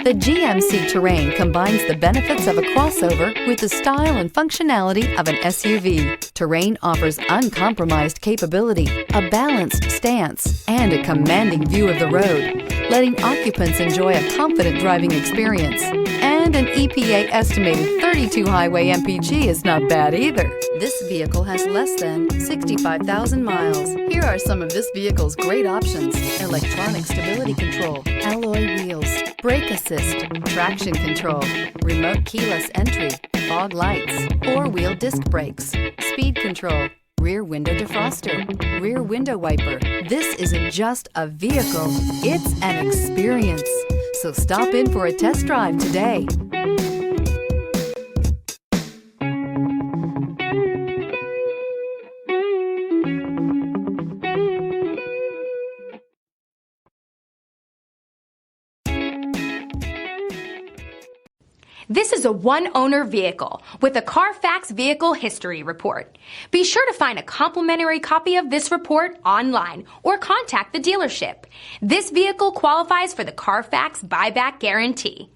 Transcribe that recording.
The GMC Terrain combines the benefits of a crossover with the style and functionality of an SUV. Terrain offers uncompromised capability, a balanced stance, and a commanding view of the road, letting occupants enjoy a confident driving experience. And an EPA estimated 32 highway MPG is not bad either. This vehicle has less than 65,000 miles. Here are some of this vehicle's great options: electronic stability control, alloy wheels, brake assist, traction control, remote keyless entry, fog lights, four-wheel disc brakes, speed control, rear window defroster, rear window wiper. This isn't just a vehicle, it's an experience. So stop in for a test drive today. This is a one-owner vehicle with a CARFAX Vehicle History Report. Be sure to find a complimentary copy of this report online or contact the dealership. This vehicle qualifies for the CARFAX Buyback Guarantee.